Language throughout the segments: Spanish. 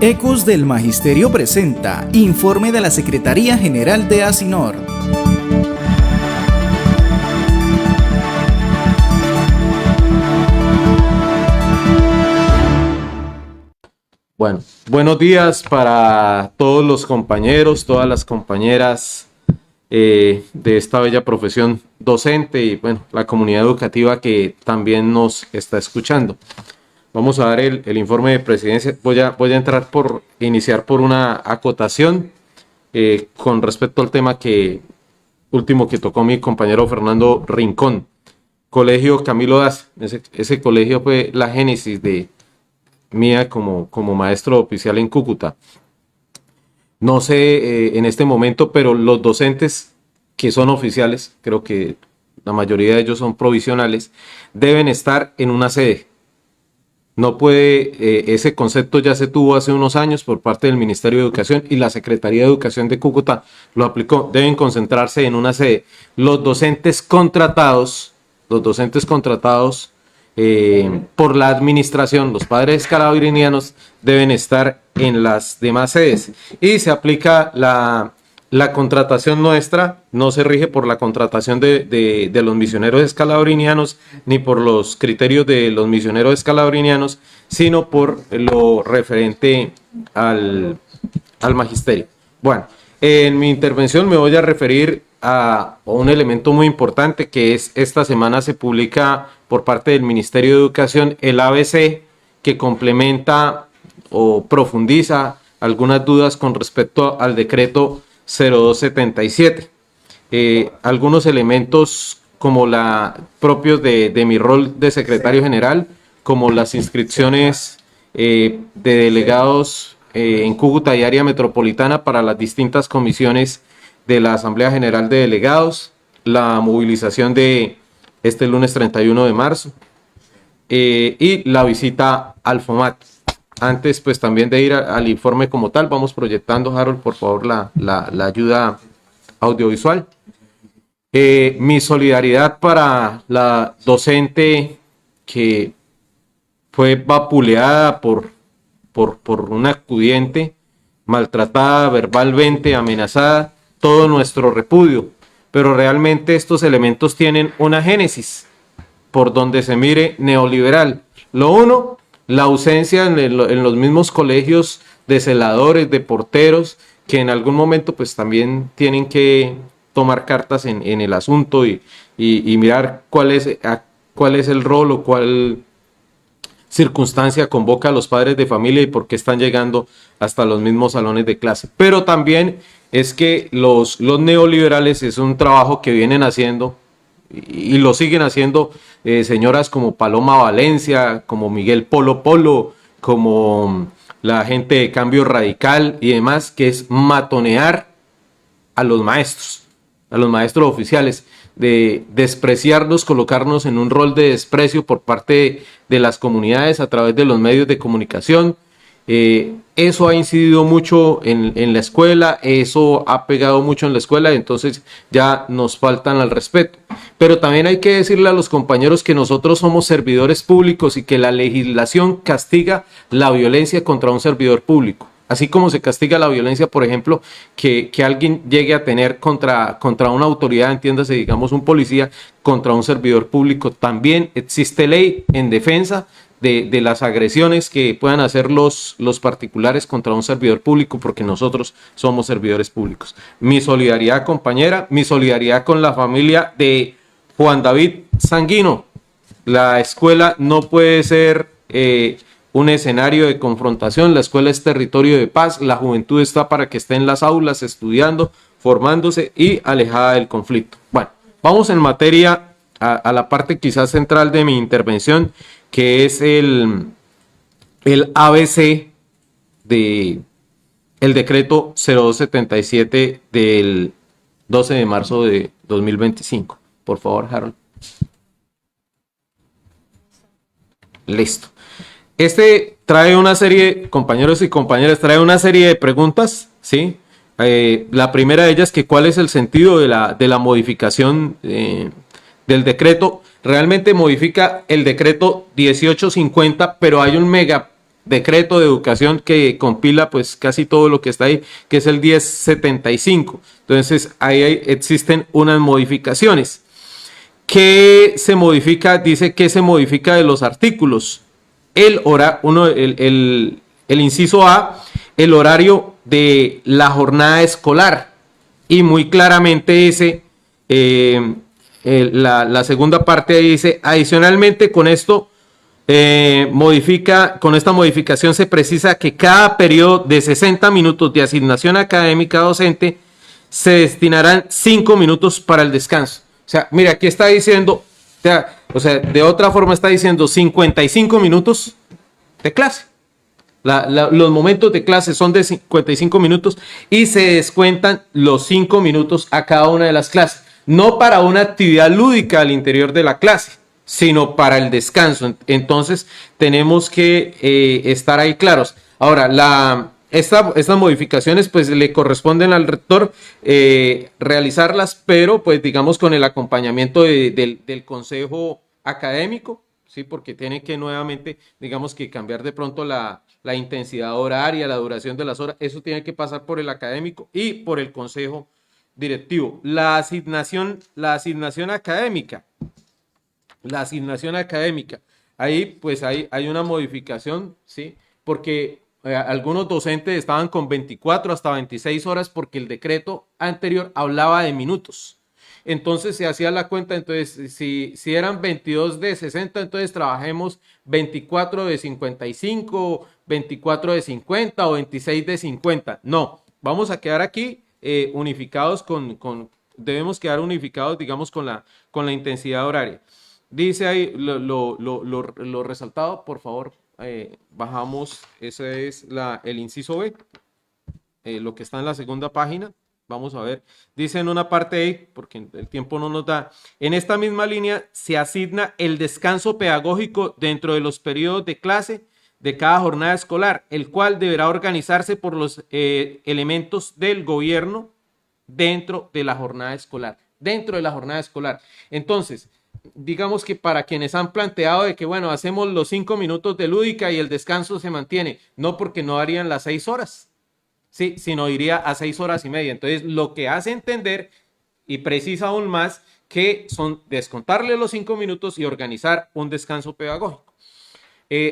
Ecos del Magisterio presenta informe de la Secretaría General de Asinor. Bueno, buenos días para todos los compañeros, todas las compañeras de esta bella profesión docente y bueno, la comunidad educativa que también nos está escuchando. Vamos a dar el informe de presidencia. Voy a iniciar por una acotación con respecto al tema último que tocó mi compañero Fernando Rincón. Colegio Camilo Daza. Ese colegio fue la génesis mía como maestro oficial en Cúcuta. No sé en este momento, pero los docentes que son oficiales, creo que la mayoría de ellos son provisionales, deben estar en una sede. No puede, ese concepto ya se tuvo hace unos años por parte del Ministerio de Educación y la Secretaría de Educación de Cúcuta lo aplicó. Deben concentrarse en una sede. Los docentes contratados por la administración, los padres escalabrinianos, deben estar en las demás sedes. Y se aplica la contratación nuestra, no se rige por la contratación de los misioneros escalabrinianos ni por los criterios de los misioneros escalabrinianos, sino por lo referente al magisterio. Bueno, en mi intervención me voy a referir a un elemento muy importante que es: esta semana se publica por parte del Ministerio de Educación el ABC, que complementa o profundiza algunas dudas con respecto al decreto 0277. Algunos elementos como propios de mi rol de secretario general, como las inscripciones de delegados en Cúcuta y área metropolitana para las distintas comisiones de la Asamblea General de Delegados, la movilización de este lunes 31 de marzo y la visita al FOMAT. Antes, pues también de ir al informe como tal, vamos proyectando, Harold, por favor, la ayuda audiovisual. Mi solidaridad para la docente que fue vapuleada por una acudiente, maltratada verbalmente, amenazada, todo nuestro repudio. Pero realmente estos elementos tienen una génesis, por donde se mire, neoliberal. Lo uno, la ausencia en los mismos colegios de celadores, de porteros, que en algún momento pues también tienen que tomar cartas en el asunto y mirar cuál es el rol o cuál circunstancia convoca a los padres de familia y por qué están llegando hasta los mismos salones de clase. Pero también es que los neoliberales es un trabajo que vienen haciendo y lo siguen haciendo señoras como Paloma Valencia, como Miguel Polo Polo, como la gente de Cambio Radical y demás, que es matonear a los maestros oficiales, de despreciarnos, colocarnos en un rol de desprecio por parte de las comunidades a través de los medios de comunicación. Eso ha incidido mucho en la escuela, eso ha pegado mucho en la escuela, entonces ya nos faltan al respeto. Pero también hay que decirle a los compañeros que nosotros somos servidores públicos y que la legislación castiga la violencia contra un servidor público. Así como se castiga la violencia, por ejemplo, que alguien llegue a tener contra una autoridad, entiéndase, digamos un policía, contra un servidor público, también existe ley en defensa de las agresiones que puedan hacer los particulares contra un servidor público, porque nosotros somos servidores públicos. Mi solidaridad, compañera, mi solidaridad con la familia de Juan David Sanguino. La escuela no puede ser un escenario de confrontación, la escuela es territorio de paz, la juventud está para que esté en las aulas estudiando, formándose y alejada del conflicto. Bueno, vamos en materia a la parte quizás central de mi intervención, que es el ABC del decreto 0277 del 12 de marzo de 2025. Por favor, Harold. Listo. Este trae una serie, compañeros y compañeras, trae una serie de preguntas, ¿sí? La primera de ellas, que cuál es el sentido de la modificación del decreto. Realmente modifica el decreto 1850, pero hay un mega decreto de educación que compila pues casi todo lo que está ahí, que es el 1075. Entonces existen unas modificaciones. ¿Qué se modifica? Dice que se modifica de los artículos. El inciso A, el horario de la jornada escolar. Y muy claramente dice, la segunda parte dice, adicionalmente con esto, con esta modificación se precisa que cada periodo de 60 minutos de asignación académica docente se destinarán 5 minutos para el descanso. O sea, mira, aquí está diciendo, de otra forma está diciendo 55 minutos de clase. Los momentos de clase son de 55 minutos y se descuentan los 5 minutos a cada una de las clases. No para una actividad lúdica al interior de la clase, sino para el descanso. Entonces, tenemos que estar ahí claros. Ahora, estas modificaciones pues le corresponden al rector realizarlas, pero pues digamos con el acompañamiento del consejo académico, ¿sí? Porque tiene que nuevamente, digamos que cambiar de pronto la intensidad horaria, la duración de las horas, eso tiene que pasar por el académico y por el consejo directivo. La asignación académica. Ahí pues hay una modificación, ¿sí? Porque algunos docentes estaban con 24 hasta 26 horas porque el decreto anterior hablaba de minutos. Entonces se hacía la cuenta, entonces si eran 22 de 60, entonces trabajemos 24 de 55, 24 de 50 o 26 de 50. No, vamos a quedar aquí unificados debemos quedar unificados, digamos, con la intensidad horaria. Dice ahí lo resaltado, por favor, bajamos, ese es el inciso B, lo que está en la segunda página. Vamos a ver, dice en una parte ahí, porque el tiempo no nos da, en esta misma línea se asigna el descanso pedagógico dentro de los periodos de clase de cada jornada escolar, el cual deberá organizarse por los elementos del gobierno dentro de la jornada escolar. Entonces, digamos que para quienes han planteado de que, bueno, hacemos los 5 minutos de lúdica y el descanso se mantiene, no, porque no harían las 6 horas. Sí, sino iría a 6 horas y media. Entonces, lo que hace entender y precisa aún más que son descontarle los 5 minutos y organizar un descanso pedagógico.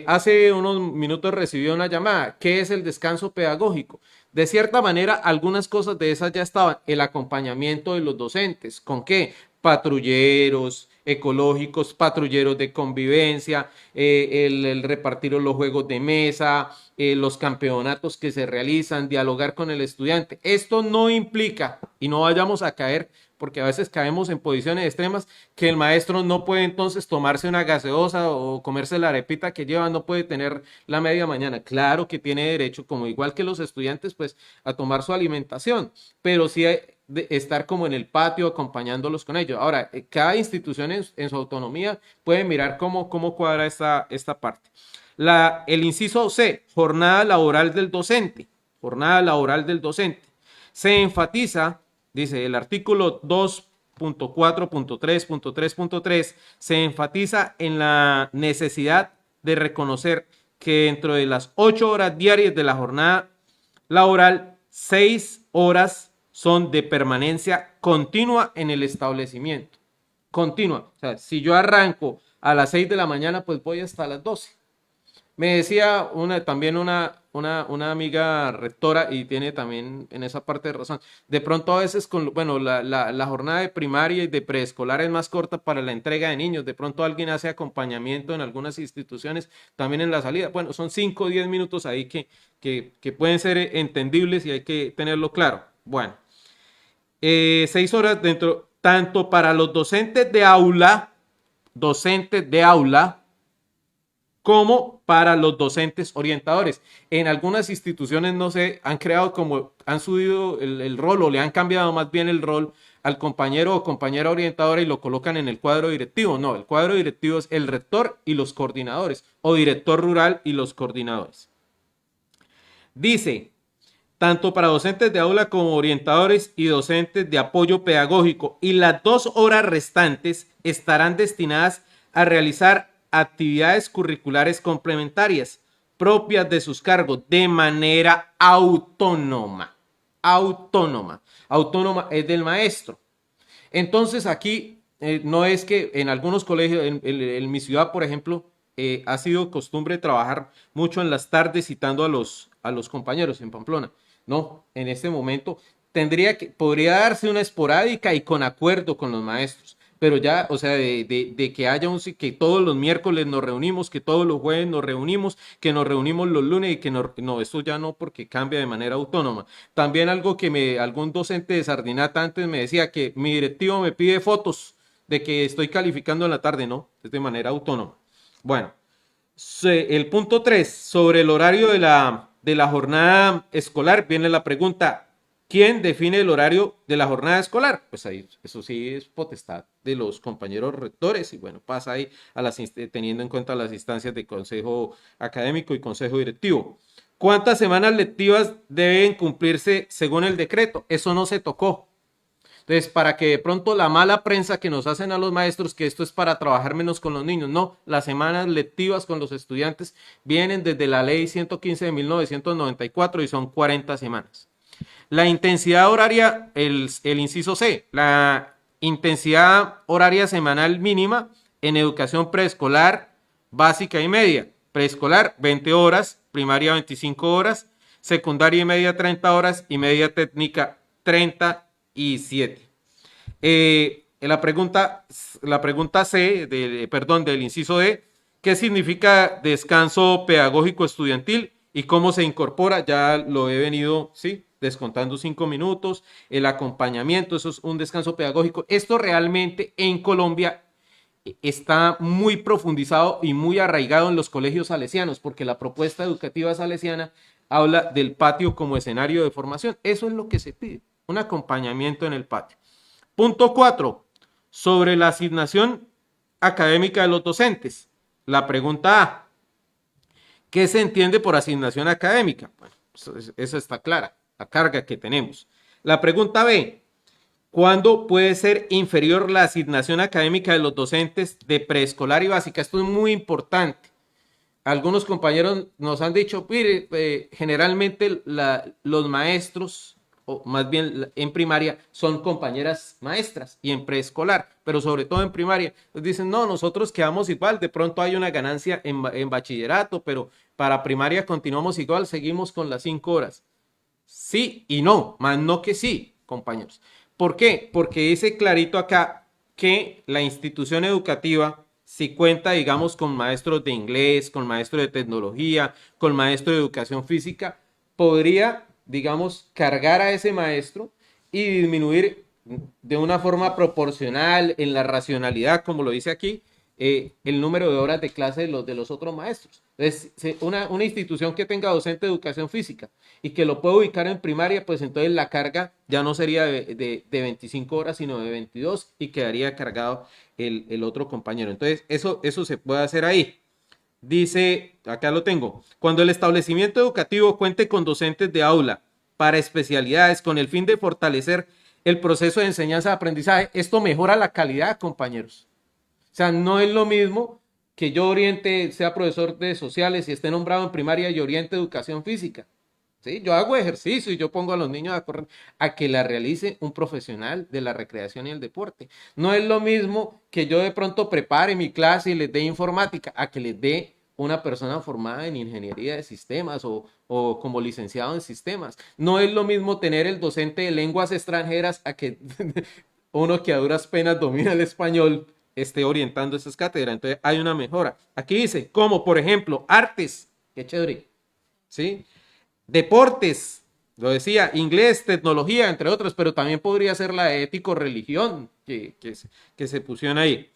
Hace unos minutos recibí una llamada. ¿Qué es el descanso pedagógico? De cierta manera, algunas cosas de esas ya estaban. El acompañamiento de los docentes. ¿Con qué? Patrulleros ecológicos, patrulleros de convivencia, el repartir los juegos de mesa, los campeonatos que se realizan, dialogar con el estudiante. Esto no implica, y no vayamos a caer, porque a veces caemos en posiciones extremas, que el maestro no puede entonces tomarse una gaseosa o comerse la arepita que lleva, no puede tener la media mañana. Claro que tiene derecho, como igual que los estudiantes, pues a tomar su alimentación, pero sí de estar como en el patio acompañándolos con ellos. Ahora, cada institución en su autonomía puede mirar cómo cuadra esta parte. El inciso C, jornada laboral del docente. Se enfatiza, dice el artículo 2.4.3.3.3, se enfatiza en la necesidad de reconocer que dentro de las 8 horas diarias de la jornada laboral, 6 horas son de permanencia continua en el establecimiento. Continua. O sea, si yo arranco a las 6 de la mañana, pues voy hasta las 12. Me decía también una amiga rectora, y tiene también en esa parte de razón. De pronto a veces, la jornada de primaria y de preescolar es más corta para la entrega de niños. De pronto alguien hace acompañamiento en algunas instituciones, también en la salida. Bueno, son 5 o 10 minutos ahí que pueden ser entendibles y hay que tenerlo claro. Bueno, 6 horas tanto para los docentes de aula, como para los docentes orientadores. En algunas instituciones, no sé, han subido el rol, o le han cambiado más bien el rol al compañero o compañera orientadora y lo colocan en el cuadro directivo. No, el cuadro directivo es el rector y los coordinadores, o director rural y los coordinadores. Dice, tanto para docentes de aula como orientadores y docentes de apoyo pedagógico, y las 2 horas restantes estarán destinadas a realizar actividades curriculares complementarias, propias de sus cargos de manera autónoma. Autónoma. Autónoma es del maestro. Entonces aquí no es que en algunos colegios, en mi ciudad, por ejemplo, ha sido costumbre trabajar mucho en las tardes citando a los compañeros en Pamplona. No, en este momento podría darse una esporádica y con acuerdo con los maestros, pero ya, o sea, de que haya que todos los miércoles nos reunimos, que todos los jueves nos reunimos, que nos reunimos los lunes y que no, eso ya no, porque cambia de manera autónoma. También algo que algún docente de Sardinata antes me decía, que mi directivo me pide fotos de que estoy calificando en la tarde, no, es de manera autónoma. Bueno, el punto 3, sobre el horario de la jornada escolar, viene la pregunta: ¿quién define el horario de la jornada escolar? Pues ahí, eso sí es potestad de los compañeros rectores y bueno, pasa ahí teniendo en cuenta las instancias de consejo académico y consejo directivo. ¿Cuántas semanas lectivas deben cumplirse según el decreto? Eso no se tocó. Entonces, para que de pronto la mala prensa que nos hacen a los maestros, que esto es para trabajar menos con los niños, no, las semanas lectivas con los estudiantes vienen desde la ley 115 de 1994 y son 40 semanas. La intensidad horaria, el inciso C, la intensidad horaria semanal mínima en educación preescolar, básica y media. Preescolar, 20 horas, primaria 25 horas, secundaria y media 30 horas y media técnica 37. La pregunta C, del inciso D, ¿qué significa descanso pedagógico estudiantil y cómo se incorpora? Ya lo he venido, sí, descontando 5 minutos, el acompañamiento, eso es un descanso pedagógico. Esto realmente en Colombia está muy profundizado y muy arraigado en los colegios salesianos, porque la propuesta educativa salesiana habla del patio como escenario de formación. Eso es lo que se pide, un acompañamiento en el patio. Punto 4, sobre la asignación académica de los docentes. La pregunta A: ¿qué se entiende por asignación académica? Bueno, eso está clara, la carga que tenemos. La pregunta B: ¿cuándo puede ser inferior la asignación académica de los docentes de preescolar y básica? Esto es muy importante. Algunos compañeros nos han dicho, mire, generalmente los maestros, o más bien en primaria, son compañeras maestras y en preescolar, pero sobre todo en primaria. Nos dicen, no, nosotros quedamos igual, de pronto hay una ganancia en bachillerato, pero para primaria continuamos igual, seguimos con las 5 horas. Sí y no, más no que sí, compañeros. ¿Por qué? Porque dice clarito acá que la institución educativa, si cuenta, digamos, con maestros de inglés, con maestros de tecnología, con maestro de educación física, podría, digamos, cargar a ese maestro y disminuir de una forma proporcional en la racionalidad, como lo dice aquí, el número de horas de clase de los otros maestros. Entonces, una institución que tenga docente de educación física y que lo pueda ubicar en primaria, pues entonces la carga ya no sería de 25 horas, sino de 22 y quedaría cargado el otro compañero. Entonces, eso se puede hacer ahí. Dice, acá lo tengo: cuando el establecimiento educativo cuente con docentes de aula para especialidades con el fin de fortalecer el proceso de enseñanza-aprendizaje, esto mejora la calidad, compañeros. O sea, no es lo mismo que yo oriente, sea profesor de sociales y esté nombrado en primaria y oriente educación física. ¿Sí? Yo hago ejercicio y yo pongo a los niños a correr, a que la realice un profesional de la recreación y el deporte. No es lo mismo que yo de pronto prepare mi clase y les dé informática, a que les dé una persona formada en ingeniería de sistemas o como licenciado en sistemas. No es lo mismo tener el docente de lenguas extranjeras a que uno que a duras penas domina el español esté orientando esas cátedras. Entonces hay una mejora. Aquí dice, como por ejemplo, artes, qué chévere, ¿sí? Deportes, lo decía, inglés, tecnología, entre otros, pero también podría ser la ético-religión que se pusieron ahí.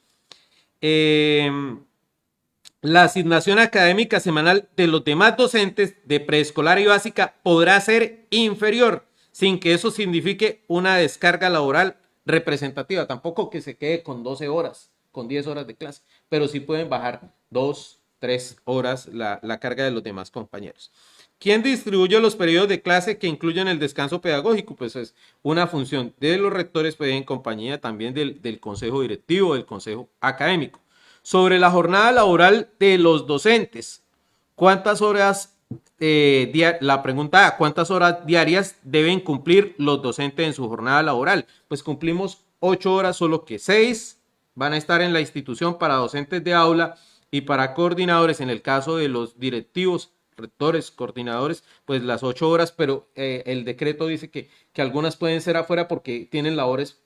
La asignación académica semanal de los demás docentes de preescolar y básica podrá ser inferior, sin que eso signifique una descarga laboral representativa. Tampoco que se quede con 12 horas, con 10 horas de clase, pero sí pueden bajar 2, 3 horas la carga de los demás compañeros. ¿Quién distribuye los periodos de clase que incluyen el descanso pedagógico? Pues es una función de los rectores, pues en compañía también del consejo directivo, del consejo académico. Sobre la jornada laboral de los docentes, ¿Cuántas horas, la pregunta A, ¿cuántas horas diarias deben cumplir los docentes en su jornada laboral? Pues cumplimos 8 horas, solo que 6 van a estar en la institución para docentes de aula y para coordinadores, en el caso de los directivos, rectores, coordinadores, pues las 8 horas, pero el decreto dice que algunas pueden ser afuera porque tienen labores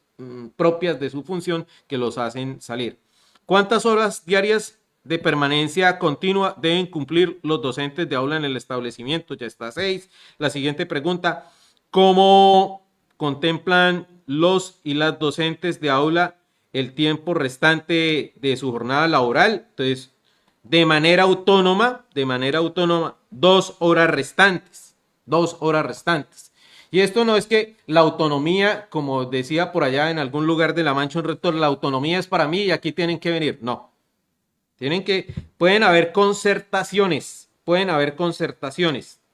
propias de su función que los hacen salir. ¿Cuántas horas diarias de permanencia continua deben cumplir los docentes de aula en el establecimiento? Ya está 6. La siguiente pregunta, ¿cómo contemplan los y las docentes de aula el tiempo restante de su jornada laboral? Entonces, de manera autónoma, 2 horas restantes, 2 horas restantes. Y esto no es que la autonomía, como decía por allá en algún lugar de La Mancha un rector, la autonomía es para mí y aquí tienen que venir. No, pueden haber concertaciones,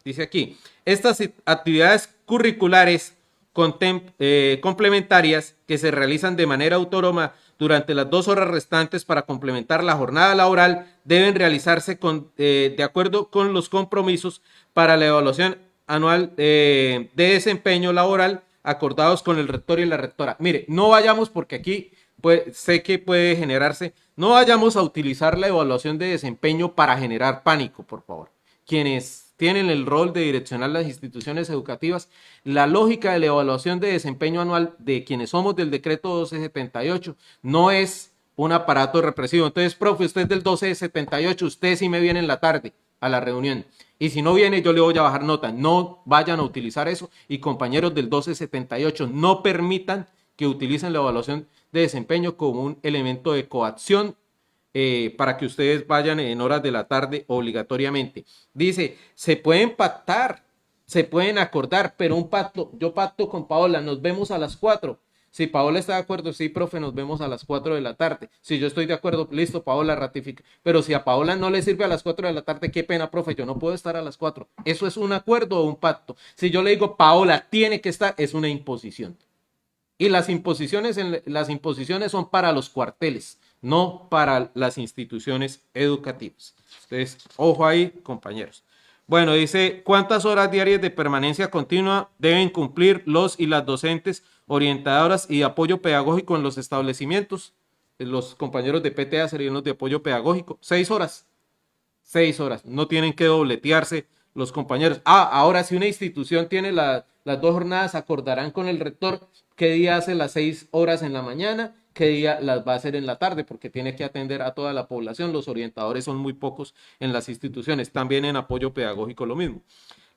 dice aquí. Estas actividades curriculares complementarias que se realizan de manera autónoma durante las 2 horas restantes para complementar la jornada laboral deben realizarse de acuerdo con los compromisos para la evaluación anual de desempeño laboral acordados con el rector y la rectora. Mire, no vayamos porque aquí sé que puede generarse, no vayamos a utilizar la evaluación de desempeño para generar pánico, por favor. Quienes tienen el rol de direccionar las instituciones educativas, la lógica de la evaluación de desempeño anual de quienes somos del decreto 1278 no es un aparato represivo. Entonces, profe, usted es del 1278, usted sí me viene en la tarde a la reunión. Y si no viene, yo le voy a bajar nota. No vayan a utilizar eso. Y compañeros del 1278, no permitan que utilicen la evaluación de desempeño como un elemento de coacción para que ustedes vayan en horas de la tarde obligatoriamente. Dice, se pueden pactar, se pueden acordar, pero un pacto, yo pacto con Paola, nos vemos a las 4. Si Paola está de acuerdo, sí, profe, nos vemos a las 4 de la tarde. Si yo estoy de acuerdo, listo, Paola ratifica. Pero si a Paola no le sirve a las 4 de la tarde, qué pena, profe, yo no puedo estar a las 4. ¿Eso es un acuerdo o un pacto? Si yo le digo, Paola tiene que estar, es una imposición. Y las imposiciones son para los cuarteles, no para las instituciones educativas. Entonces, ojo ahí, compañeros. Bueno, dice, ¿cuántas horas diarias de permanencia continua deben cumplir los y las docentes orientadoras y apoyo pedagógico en los establecimientos? Los compañeros de PTA serían los de apoyo pedagógico. 6 horas. 6 horas. No tienen que dobletearse los compañeros. Ahora si una institución tiene las 2 jornadas, acordarán con el rector qué día hace las 6 horas en la mañana, qué día las va a hacer en la tarde, porque tiene que atender a toda la población. Los orientadores son muy pocos en las instituciones. También en apoyo pedagógico lo mismo.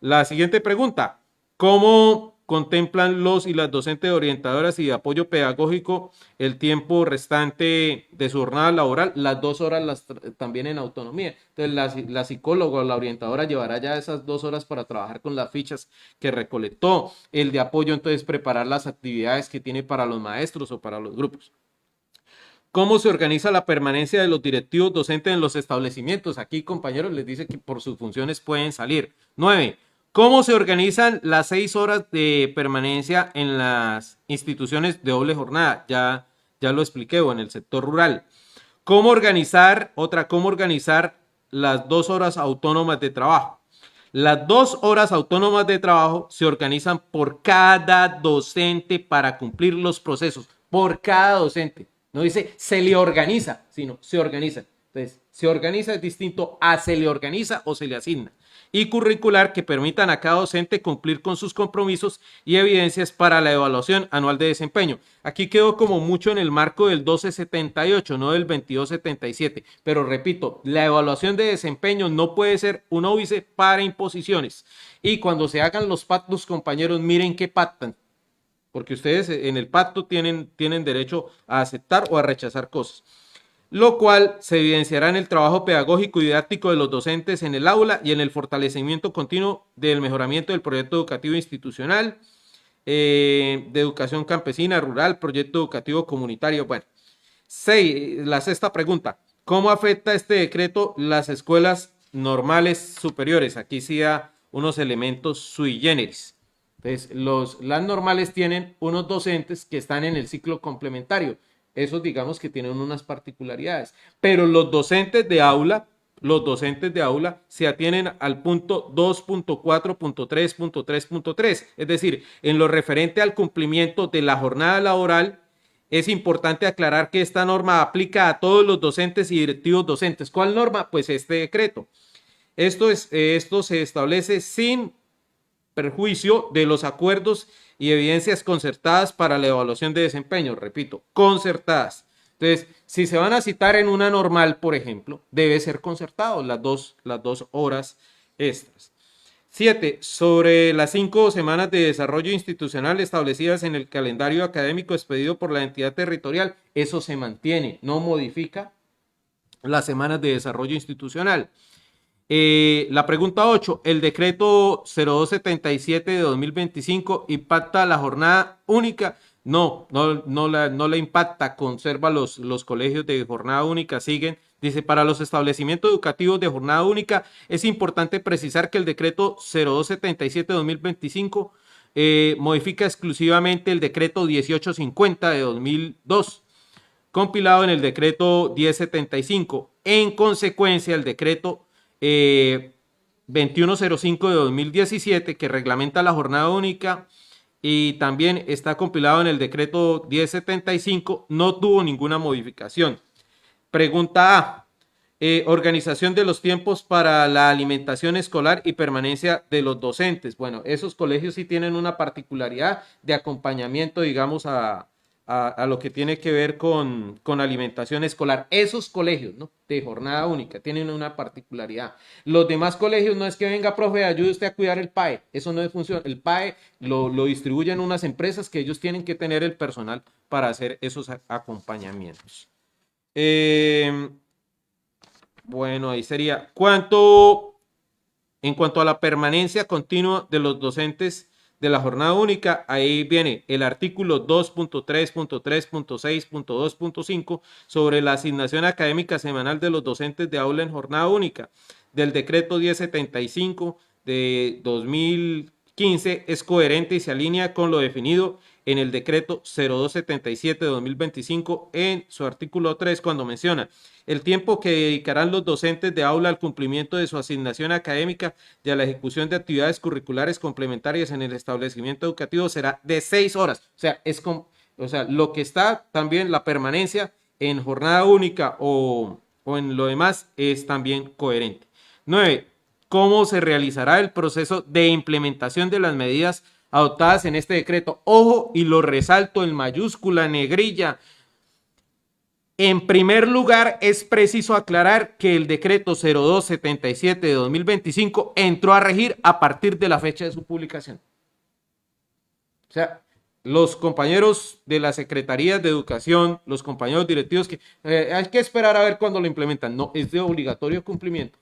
La siguiente pregunta, ¿cómo contemplan los y las docentes orientadoras y de apoyo pedagógico el tiempo restante de su jornada laboral? Las 2 horas también en autonomía. Entonces la psicóloga o la orientadora llevará ya esas 2 horas para trabajar con las fichas que recolectó. El de apoyo, entonces, preparar las actividades que tiene para los maestros o para los grupos. ¿Cómo se organiza la permanencia de los directivos docentes en los establecimientos? Aquí, compañeros, les dice que por sus funciones pueden salir. 9. ¿Cómo se organizan las 6 horas de permanencia en las instituciones de doble jornada? Ya lo expliqué, o en el sector rural. ¿Cómo organizar las 2 horas autónomas de trabajo? Las 2 horas autónomas de trabajo se organizan por cada docente para cumplir los procesos. Por cada docente. No dice se le organiza, sino se organiza. Entonces, se organiza es distinto a se le organiza o se le asigna. Y curricular que permitan a cada docente cumplir con sus compromisos y evidencias para la evaluación anual de desempeño. Aquí quedó como mucho en el marco del 1278, no del 2277. Pero repito, la evaluación de desempeño no puede ser un óbice para imposiciones. Y cuando se hagan los pactos, compañeros, miren qué pactan. Porque ustedes en el pacto tienen derecho a aceptar o a rechazar cosas, lo cual se evidenciará en el trabajo pedagógico y didáctico de los docentes en el aula y en el fortalecimiento continuo del mejoramiento del proyecto educativo institucional, de educación campesina, rural, proyecto educativo comunitario. Bueno, la sexta pregunta, ¿cómo afecta este decreto las escuelas normales superiores? Aquí sí da unos elementos sui generis. Entonces, las normales tienen unos docentes que están en el ciclo complementario. Esos digamos que tienen unas particularidades. Pero los docentes de aula los docentes de aula se atienen al punto 2.4.3.3.3, es decir, en lo referente al cumplimiento de la jornada laboral. Es importante aclarar que esta norma aplica a todos los docentes y directivos docentes. ¿Cuál norma? Pues este decreto. Esto se establece sin perjuicio de los acuerdos y evidencias concertadas para la evaluación de desempeño, repito, concertadas. Entonces, si se van a citar en una normal, por ejemplo, debe ser concertado las dos horas extras. 7. Sobre las 5 semanas de desarrollo institucional establecidas en el calendario académico expedido por la entidad territorial, eso se mantiene, no modifica las semanas de desarrollo institucional. La pregunta 8, ¿el decreto 0277 de 2025 impacta la jornada única? No la impacta, conserva los colegios de jornada única, siguen. Dice, para los establecimientos educativos de jornada única es importante precisar que el decreto 0277 de 2025 modifica exclusivamente el decreto 1850 de 2002, compilado en el decreto 1075. En consecuencia, el decreto 2105 de 2017, que reglamenta la jornada única y también está compilado en el decreto 1075, no tuvo ninguna modificación. Pregunta A. Organización de los tiempos para la alimentación escolar y permanencia de los docentes. Bueno, esos colegios sí tienen una particularidad de acompañamiento, digamos, a lo que tiene que ver con alimentación escolar. Esos colegios, ¿no?, de jornada única tienen una particularidad. Los demás colegios no es que venga, profe, ayude usted a cuidar el PAE. Eso no es función. El PAE lo distribuyen unas empresas que ellos tienen que tener el personal para hacer esos acompañamientos. Bueno, ahí sería. En cuanto a la permanencia continua de los docentes de la jornada única, ahí viene el artículo 2.3.3.6.2.5 sobre la asignación académica semanal de los docentes de aula en jornada única del decreto 1075 de 2015. Es coherente y se alinea con lo definido en el decreto 0277 de 2025 en su artículo 3, cuando menciona el tiempo que dedicarán los docentes de aula al cumplimiento de su asignación académica y a la ejecución de actividades curriculares complementarias en el establecimiento educativo será de 6 horas. O sea, lo que está también la permanencia en jornada única o en lo demás es también coherente. 9. ¿Cómo se realizará el proceso de implementación de las medidas adoptadas en este decreto? Ojo, y lo resalto en mayúscula, negrilla. En primer lugar, es preciso aclarar que el decreto 0277 de 2025 entró a regir a partir de la fecha de su publicación. O sea, los compañeros de las secretarías de educación, los compañeros directivos, que hay que esperar a ver cuándo lo implementan. No, es de obligatorio cumplimiento.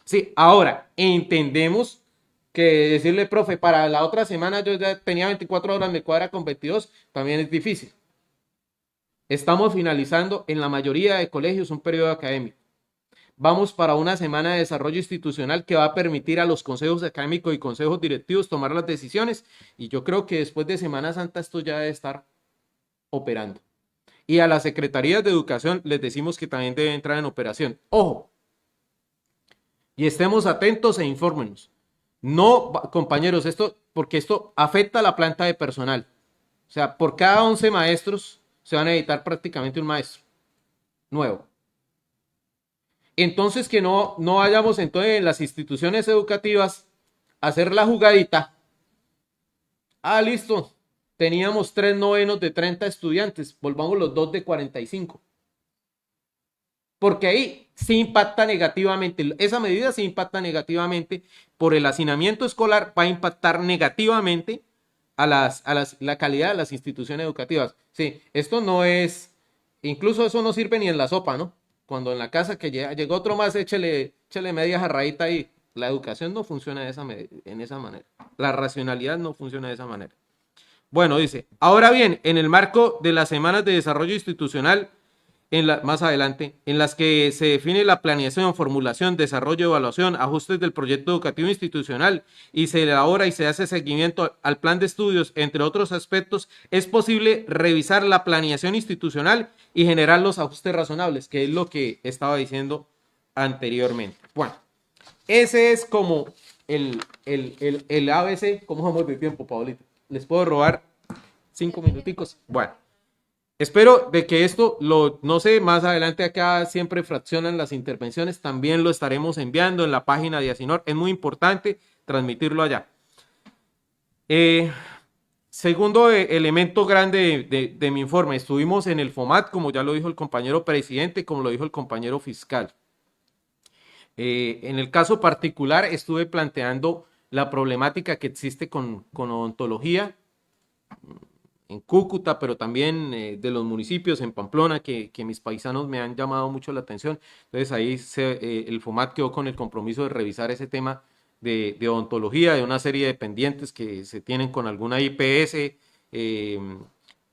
Sí, ahora, entendemos que decirle, profe, para la otra semana yo ya tenía 24 horas, me cuadra con 22, también es difícil. Estamos finalizando en la mayoría de colegios un periodo académico. Vamos para una semana de desarrollo institucional que va a permitir a los consejos académicos y consejos directivos tomar las decisiones, y yo creo que después de Semana Santa esto ya debe estar operando. Y a las secretarías de educación les decimos que también debe entrar en operación. ¡Ojo! Y estemos atentos e infórmenos. No, compañeros, porque esto afecta a la planta de personal. O sea, por cada 11 maestros se van a necesitar prácticamente un maestro nuevo. Entonces, que no vayamos entonces en las instituciones educativas a hacer la jugadita. Ah, listo. Teníamos 3 novenos de 30 estudiantes. Volvamos los 2 de 45. Porque ahí sí impacta negativamente. Esa medida sí impacta negativamente por el hacinamiento escolar. Va a impactar negativamente a la calidad de las instituciones educativas. Sí, esto no es, incluso eso no sirve ni en la sopa, ¿no? Cuando en la casa que llegó otro más, échele media jarradita ahí. La educación no funciona en esa manera. La racionalidad no funciona de esa manera. Bueno, dice, ahora bien, en el marco de las semanas de desarrollo institucional, más adelante, en las que se define la planeación, formulación, desarrollo, evaluación, ajustes del proyecto educativo institucional y se elabora y se hace seguimiento al plan de estudios, entre otros aspectos, es posible revisar la planeación institucional y generar los ajustes razonables, que es lo que estaba diciendo anteriormente. Bueno, ese es como el ABC. ¿Cómo vamos de tiempo, Pablito? ¿Les puedo robar 5 minuticos? Bueno, espero de que esto, no sé, más adelante acá siempre fraccionan las intervenciones, también lo estaremos enviando en la página de Asinor. Es muy importante transmitirlo allá. Segundo elemento grande de mi informe, estuvimos en el FOMAT, como ya lo dijo el compañero presidente, como lo dijo el compañero fiscal. En el caso particular estuve planteando la problemática que existe con odontología en Cúcuta, pero también de los municipios en Pamplona, que mis paisanos me han llamado mucho la atención. Entonces ahí el FOMAT quedó con el compromiso de revisar ese tema de odontología, de una serie de pendientes que se tienen con alguna IPS,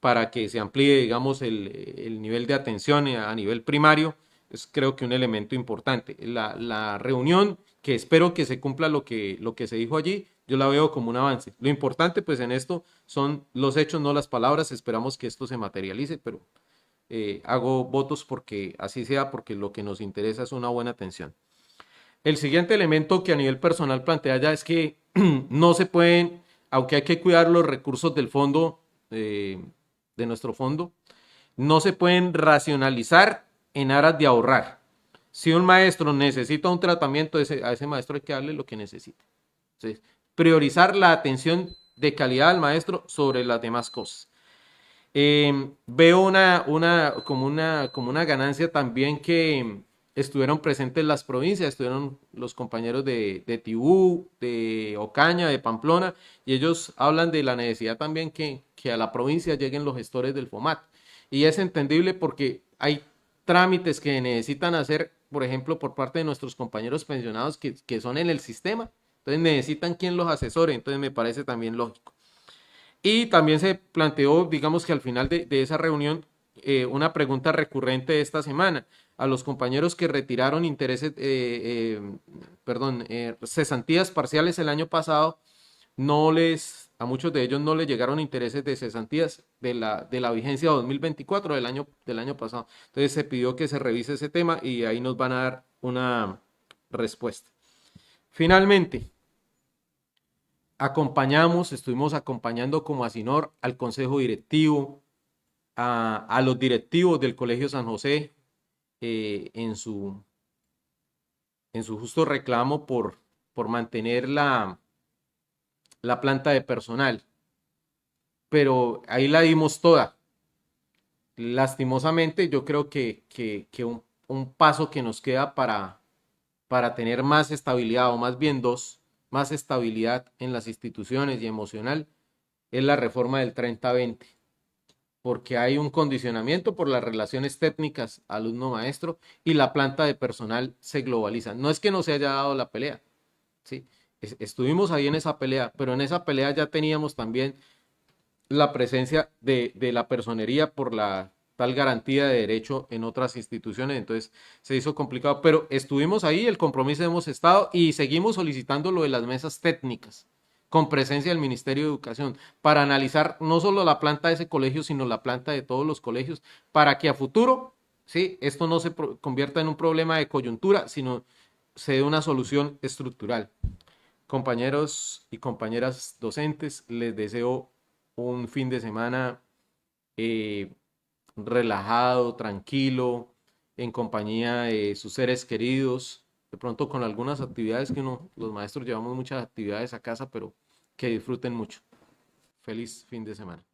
para que se amplíe, digamos, el nivel de atención a nivel primario. Es creo que un elemento importante. La reunión, que espero que se cumpla lo que se dijo allí, yo la veo como un avance. Lo importante pues en esto son los hechos, no las palabras. Esperamos que esto se materialice, pero hago votos porque así sea, porque lo que nos interesa es una buena atención. El siguiente elemento que a nivel personal plantea ya es que no se pueden, aunque hay que cuidar los recursos del fondo, de nuestro fondo, no se pueden racionalizar en aras de ahorrar. Si un maestro necesita un tratamiento, a ese maestro hay que darle lo que necesita. Entonces, priorizar la atención de calidad al maestro sobre las demás cosas. Veo como una ganancia también que estuvieron presentes las provincias, estuvieron los compañeros de Tibú, de Ocaña, de Pamplona, y ellos hablan de la necesidad también que a la provincia lleguen los gestores del FOMAT. Y es entendible porque hay trámites que necesitan hacer, por ejemplo, por parte de nuestros compañeros pensionados que son en el sistema, entonces necesitan quien los asesore, entonces me parece también lógico. Y también se planteó, digamos que al final de esa reunión, una pregunta recurrente esta semana a los compañeros que retiraron intereses, cesantías parciales el año pasado. A muchos de ellos no les llegaron intereses de cesantías de la vigencia 2024 del año pasado. Entonces se pidió que se revise ese tema y ahí nos van a dar una respuesta. Finalmente, estuvimos acompañando como Asinor al consejo directivo, a los directivos del Colegio San José, en su justo reclamo por mantener la planta de personal. Pero ahí la dimos toda. Lastimosamente, yo creo que un paso que nos queda para tener más estabilidad, o más bien dos, más estabilidad en las instituciones y emocional, es la reforma del 30-20, porque hay un condicionamiento por las relaciones técnicas alumno-maestro y la planta de personal se globaliza. No es que no se haya dado la pelea, ¿sí? Estuvimos ahí en esa pelea, pero en esa pelea ya teníamos también la presencia de la personería por la tal garantía de derecho en otras instituciones, entonces se hizo complicado, pero estuvimos ahí, el compromiso hemos estado y seguimos solicitando lo de las mesas técnicas con presencia del Ministerio de Educación para analizar no solo la planta de ese colegio, sino la planta de todos los colegios, para que a futuro, ¿sí?, esto no se convierta en un problema de coyuntura, sino se dé una solución estructural. Compañeros y compañeras docentes, les deseo un fin de semana eh, relajado, tranquilo, en compañía de sus seres queridos, de pronto con algunas actividades que los maestros llevamos muchas actividades a casa, pero que disfruten mucho. Feliz fin de semana.